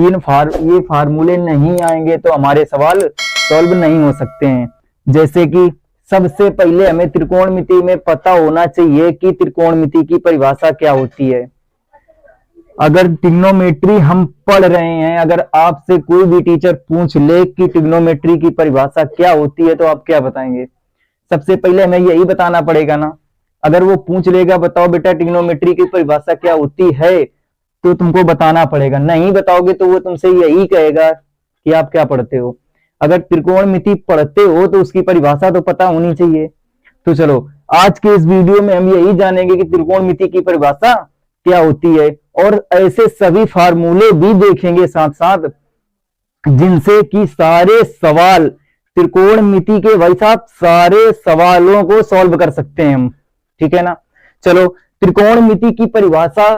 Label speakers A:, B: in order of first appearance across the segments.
A: ये फार्मूले नहीं आएंगे तो हमारे सवाल सॉल्व नहीं हो सकते हैं। जैसे कि सबसे पहले हमें त्रिकोणमिति में पता होना चाहिए कि त्रिकोणमिति की परिभाषा क्या होती है। अगर ट्रिग्नोमेट्री हम पढ़ रहे हैं, अगर आपसे कोई भी टीचर पूछ ले कि ट्रिग्नोमेट्री की परिभाषा क्या होती है तो आप क्या बताएंगे? सबसे पहले हमें यही बताना पड़ेगा ना। अगर वो पूछ लेगा बताओ बेटा ट्रिग्नोमेट्री की परिभाषा क्या होती है, तो तुमको बताना पड़ेगा। नहीं बताओगे तो वो तुमसे यही कहेगा कि आप क्या पढ़ते हो। अगर त्रिकोणमिति पढ़ते हो तो उसकी परिभाषा तो पता होनी चाहिए। तो चलो आज के इस वीडियो में हम यही जानेंगे कि त्रिकोणमिति की परिभाषा क्या होती है, और ऐसे सभी फार्मूले भी देखेंगे साथ साथ जिनसे कि सारे सवाल त्रिकोणमिति के, भाई साहब सारे सवालों को सॉल्व कर सकते हैं हम। ठीक है ना। चलो, त्रिकोणमिति की परिभाषा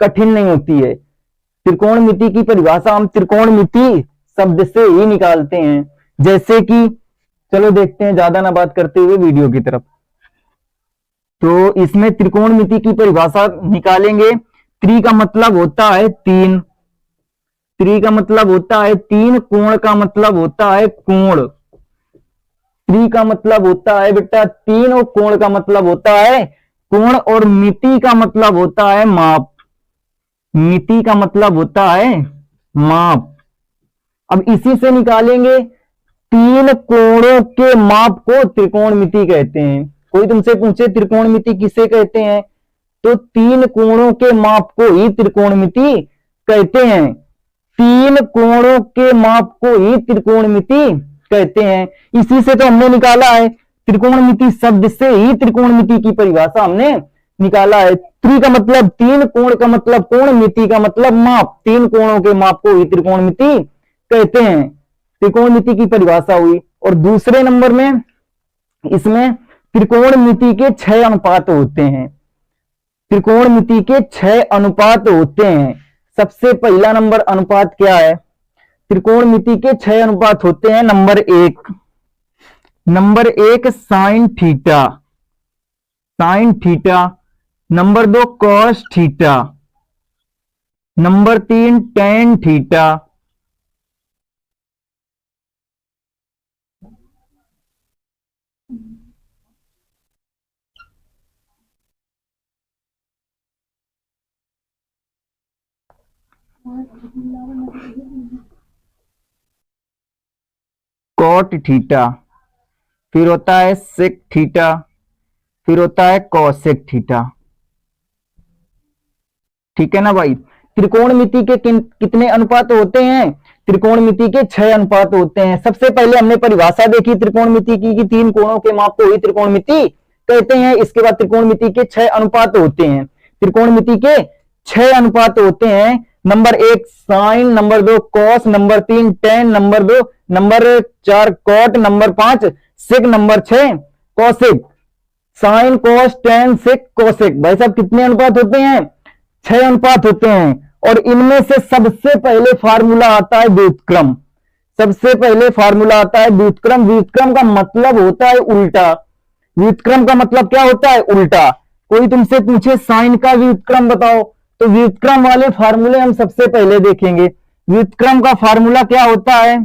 A: कठिन नहीं होती है। त्रिकोणमिति की परिभाषा हम त्रिकोणमिति शब्द से ही निकालते हैं। जैसे कि चलो देखते हैं, ज्यादा ना बात करते हुए वीडियो की तरफ। तो इसमें त्रिकोणमिति की परिभाषा निकालेंगे। त्रि का मतलब होता है तीन, त्रि का मतलब होता है तीन, कोण का मतलब होता है कोण। त्रि का मतलब होता है बेटा तीन और कोण का मतलब होता है कोण, और मिति का मतलब होता है माप। मिति का मतलब होता है माप। अब इसी से निकालेंगे तीन कोणों के माप को त्रिकोणमिति कहते हैं। कोई तुमसे पूछे त्रिकोणमिति किसे कहते हैं, तो तीन कोणों के माप को ही त्रिकोणमिति कहते हैं। तीन कोणों के माप को ही त्रिकोणमिति कहते हैं। इसी से तो हमने निकाला है, त्रिकोणमिति शब्द से ही त्रिकोणमिति की परिभाषा हमने निकाला है। त्रि का मतलब तीन, कोण का मतलब कोण, मिति का मतलब माप। तीन कोणों के माप को ही त्रिकोणमिति कहते हैं। त्रिकोणमिति की परिभाषा हुई। और दूसरे नंबर में इसमें त्रिकोणमिति के 6 अनुपात होते हैं। त्रिकोणमिति के 6 अनुपात होते हैं। सबसे पहला नंबर अनुपात क्या है? त्रिकोणमिति के 6 अनुपात होते हैं। नंबर एक sine theta, sine theta. Number 2 cos theta. Number 3 tan theta. Cot theta. फिर होता है सेक थीटा। फिर होता है कॉसेक थीटा। ठीक है ना भाई। त्रिकोणमिति के कितने अनुपात होते हैं? त्रिकोणमिति के 6 अनुपात होते हैं। सबसे पहले हमने परिभाषा देखी त्रिकोणमिति की कि तीन कोणों के माप को ही त्रिकोणमिति कहते हैं। इसके बाद त्रिकोणमिति के 6 अनुपात होते हैं। त्रिकोणमिति के 6 अनुपात होते हैं। Number 1 sine, number 2 cos, number 3 tan, number 4 cot, number 5 sec, number 6 cosec. Sine, cos, tan, sec, cosec. भाई साहब कितने अनुपात होते हैं? 6 अनुपात होते हैं। और इनमें से सबसे पहले फार्मूला आता है व्युत्क्रम। सबसे पहले फार्मूला आता है व्युत्क्रम। व्युत्क्रम का मतलब होता है उल्टा। व्युत्क्रम का मतलब क्या होता है? उल्टा। कोई तुमसे पूछे साइन का व्युत्क्रम बताओ, तो व्युत्क्रम वाले फार्मूले हम सबसे पहले देखेंगे। व्युत्क्रम का फार्मूला क्या होता है?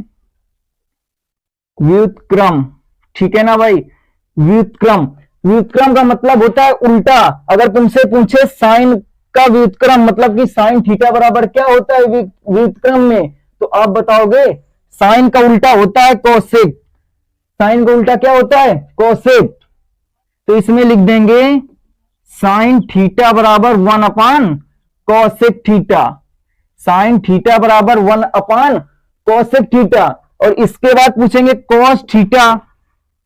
A: व्युत्क्रम, ठीक है ना भाई। व्युत्क्रम, व्युत्क्रम का मतलब होता है उल्टा। अगर तुमसे पूछे साइन का व्युत्क्रम मतलब कि साइन थीटा बराबर क्या होता है व्युत्क्रम में, तो आप बताओगे साइन का उल्टा होता है कोसेक। साइन का उल्टा क्या होता है? कोसेक। तो इसमें लिख देंगे साइन थीटा बराबर 1 अपान कोसेक थीटा। साइन थीटा बराबर 1 अपान कोसेक थीटा। और इसके बाद पूछेंगे कॉस थीटा।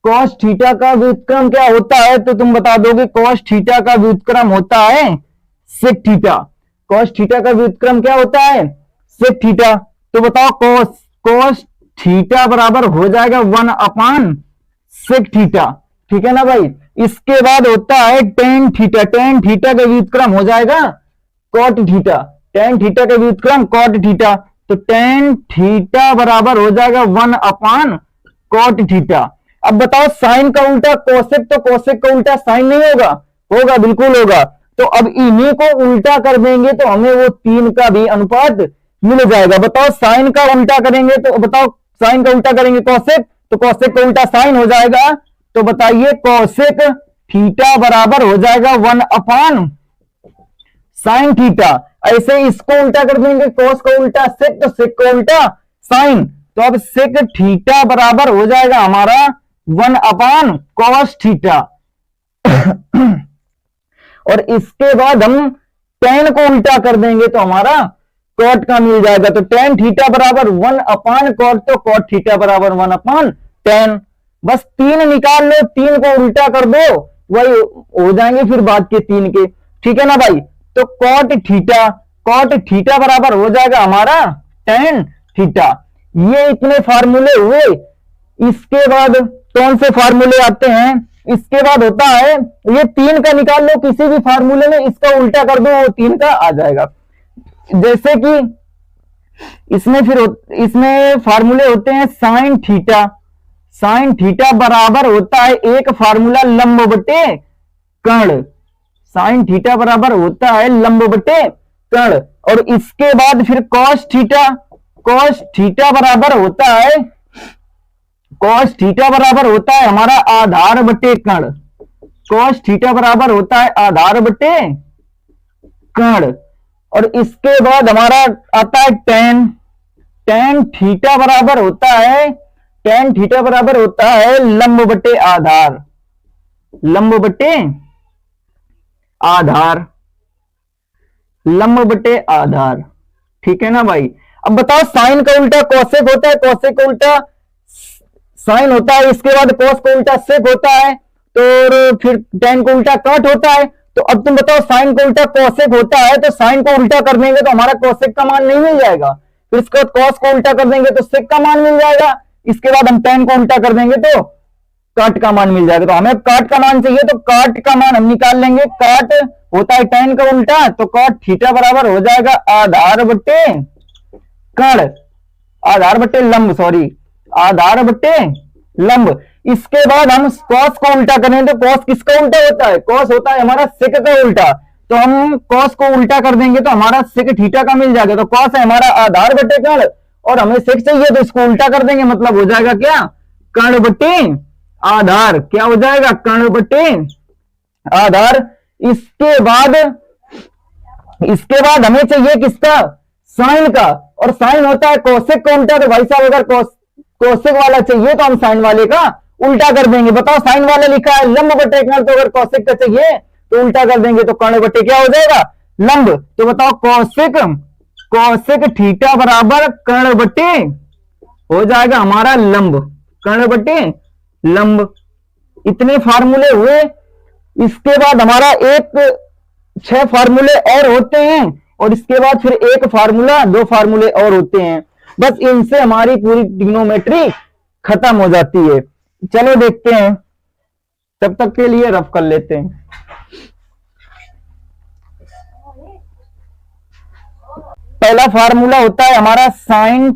A: कॉस थीटा का व्युत्क्रम क्या होता है, तो तुम बता दोगे कॉस थीटा का व्युत्क्रम होता है सेक थीटा। कॉस थीटा का व्युत्क्रम क्या होता है? Sec theta. तो बताओ कॉस थीटा बराबर हो जाएगा 1 अपान सेक थीटा। ठीक है ना भाई। इसके बाद होता है टेन थीटा। टेन थीटा का व्युत्क्रम हो जाएगा कॉट थीटा। टेन थीटा का व्युत्क्रम कॉट थीटा। तो टेन थीटा बराबर हो जाएगा 1 अपान कॉट थीटा। अब बताओ साइन का उल्टा कोसेक, तो कोसेक का उल्टा साइन नहीं होगा? होगा, बिल्कुल होगा। तो अब इन्हीं को उल्टा कर देंगे तो हमें वो 3 का भी अनुपात मिल जाएगा। बताओ साइन का उल्टा करेंगे तो बताओ साइन का उल्टा करेंगे कोसेक, तो कोसेक का उल्टा साइन हो जाएगा। तो बताइए कोसेक थीटा बराबर हो जाएगा 1 साइन थीटा। ऐसे इसको उल्टा कर देंगे, कोस को उल्टा सेक, तो सेक को उल्टा साइन। तो अब सेक थीटा बराबर हो जाएगा हमारा 1 कॉस थीटा। और इसके बाद हम टेन को उल्टा कर देंगे तो हमारा कॉट का मिल जाएगा। तो टेन थीटा बराबर 1 कॉट, तो कॉट थीटा बराबर 1/10। बस 3 निकाल लो, 3 को उल्टा कर दो, वही हो जाएंगे फिर बाद के 3 के। ठीक है ना भाई। तो कॉट थीटा बराबर हो जाएगा हमारा टेन थीटा। ये इतने फार्मूले हुए। इसके बाद कौन से फार्मूले आते हैं? इसके बाद होता है ये 3 का निकाल लो किसी भी फार्मूले में, इसका उल्टा कर दो, वो 3 का आ जाएगा। जैसे कि इसमें फार्मूले होते हैं साइन थीटा बराबर होता है एक फार्मूला लंब बटे कर्ण। साइन थीटा बराबर होता है लंब बटे कर्ण। और इसके बाद फिर कॉस थीटा बराबर होता है हमारा आधार बटे कर्ण। कॉस थीटा बराबर होता है आधार बटे कर्ण। और इसके बाद हमारा आता है टेन थीटा बराबर होता है लंब बटे आधार। ठीक है ना भाई। अब बताओ साइन का उल्टा कोसेक होता है, कोसेक का उल्टा साइन होता है, इसके बाद कोस को उल्टा सेक होता है, तो फिर टेन को उल्टा कॉट होता है। तो अब तुम बताओ साइन को उल्टा कोसेक होता है, तो साइन को उल्टा कर देंगे तो हमारा कोसेक का मान नहीं मिल जाएगा। फिर इसके बाद कॉस को उल्टा कर देंगे तो सेक का मान मिल जाएगा। इसके बाद हम टेन को उल्टा कर देंगे तो काट का मान मिल जाएगा। तो हमें काट का मान चाहिए, तो काट का मान हम निकाल लेंगे। काट होता है टेन का उल्टा, तो कॉट थीटा बराबर हो जाएगा आधार बटे कर्ण, आधार बटे लंब। इसके बाद हम कॉस को उल्टा करें, तो कॉस किसका उल्टा होता है? कॉस होता है हमारा सेक का उल्टा। तो हम कॉस को उल्टा कर देंगे तो हमारा सेक थीटा का मिल जाएगा। तो कॉस है हमारा आधार बटे कर्ण, और हमें सेक चाहिए तो इसको उल्टा कर देंगे, मतलब हो जाएगा क्या? कर्ण बटे आधार। क्या हो जाएगा? कर्ण बटे आधार। इसके बाद हमें चाहिए किसका? साइन का। और साइन होता है कोसेक का उल्टा। तो भाई साहब अगर कोसेक वाला चाहिए तो हम साइन वाले का उल्टा कर देंगे। बताओ साइन वाला लिखा है लंब बटे कर्ण, तो अगर कोसेक का चाहिए तो उल्टा कर देंगे, तो कर्ण बटे क्या हो जाएगा? लंब। तो बताओ कोसेक थीटा बराबर कर्ण बटे हो जाएगा हमारा लंब, कर्ण बटे लंब। इतने फार्मूले हुए। इसके बाद हमारा 6 फार्मूले और होते हैं, और इसके बाद फिर 2 फार्मूले और होते हैं। बस इनसे हमारी पूरी ट्रिग्नोमेट्री खत्म हो जाती है। चलो देखते हैं, तब तक के लिए रफ कर लेते हैं। पहला फार्मूला होता है हमारा साइन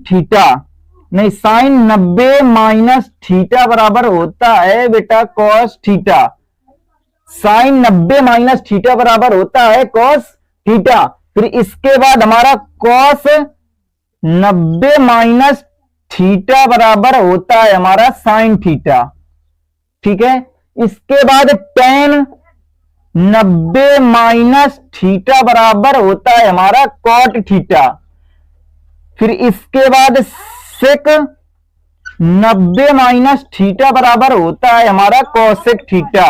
A: 90 माइनस थीटा बराबर होता है बेटा cos theta. Sine 90 minus theta बराबर होता है कॉस थीटा। फिर इसके बाद हमारा कॉस 90 माइनस थीटा बराबर होता है हमारा साइन थीटा। ठीक है। इसके बाद टेन 90 माइनस थीटा बराबर होता है हमारा कॉट थीटा। फिर इसके बाद सेक 90 माइनस थीटा बराबर होता है हमारा कोसेक थीटा।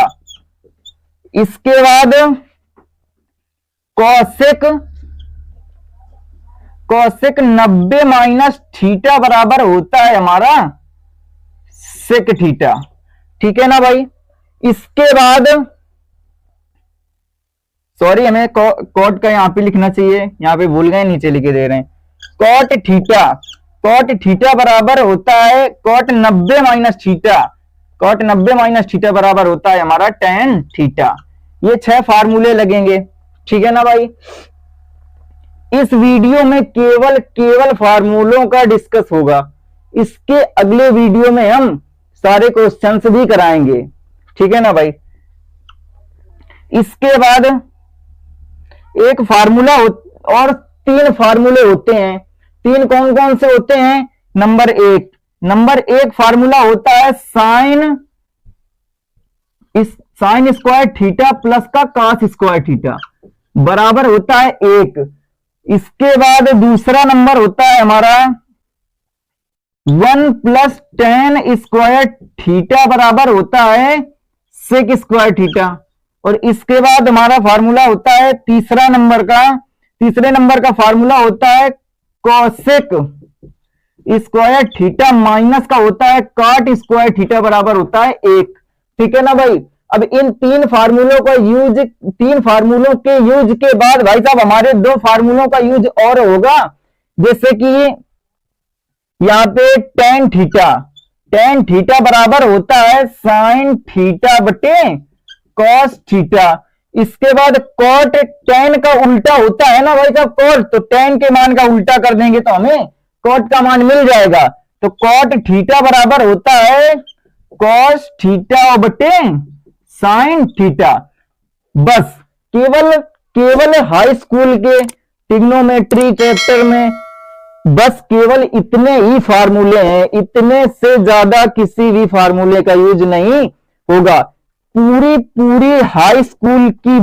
A: इसके बाद कोसेक 90 माइनस थीटा बराबर होता है हमारा सेक थीटा। ठीक है ना भाई। इसके बाद सॉरी, हमें कॉट का यहां पे लिखना चाहिए, यहां पे भूल गए, नीचे लिखे दे रहे हैं। कॉट थीटा बराबर होता है cot 90 minus theta. Cot 90 minus theta बराबर होता है हमारा टेन थीटा। ये 6 फार्मूले लगेंगे। ठीक है ना भाई। इस वीडियो में केवल फार्मूलों का डिस्कस होगा। इसके अगले वीडियो में हम सारे क्वेश्चंस भी कराएंगे। ठीक है ना भाई। इसके बाद एक फार्मूला और 3 फार्मूले होते हैं। तीन कौन कौन से होते हैं? नंबर एक फार्मूला होता है साइन स्क्वायर थीटा प्लस का कॉस स्क्वायर थीटा बराबर होता है 1। इसके बाद दूसरा नंबर होता है हमारा 1 प्लस टेन स्क्वायर थीटा बराबर होता है सेक स्क्वायर थीटा। और इसके बाद हमारा फार्मूला होता है तीसरे नंबर का फार्मूला होता है कोसेक स्क्वायर थीटा माइनस का होता है कॉट स्क्वायर थीटा बराबर होता है 1। ठीक है ना भाई। अब इन तीन फार्मूलों के यूज के बाद भाई साहब हमारे दो फार्मूलों का यूज और होगा, जैसे कि यहां पे टेन थीटा बराबर होता है साइन थीटा बटे कॉस थीटा। इसके बाद कॉट टेन का उल्टा होता है ना भाई साहब कॉट, तो टेन के मान का उल्टा कर देंगे तो हमें कॉट का मान मिल जाएगा। तो कॉट थीटा बराबर होता है कॉस थीटा बटे साइन थीटा। बस केवल हाई स्कूल के ट्रिग्नोमेट्री चैप्टर में बस केवल इतने ही फार्मूले हैं, इतने से ज्यादा किसी भी फार्मूले का यूज नहीं होगा। पूरी हाई स्कूल की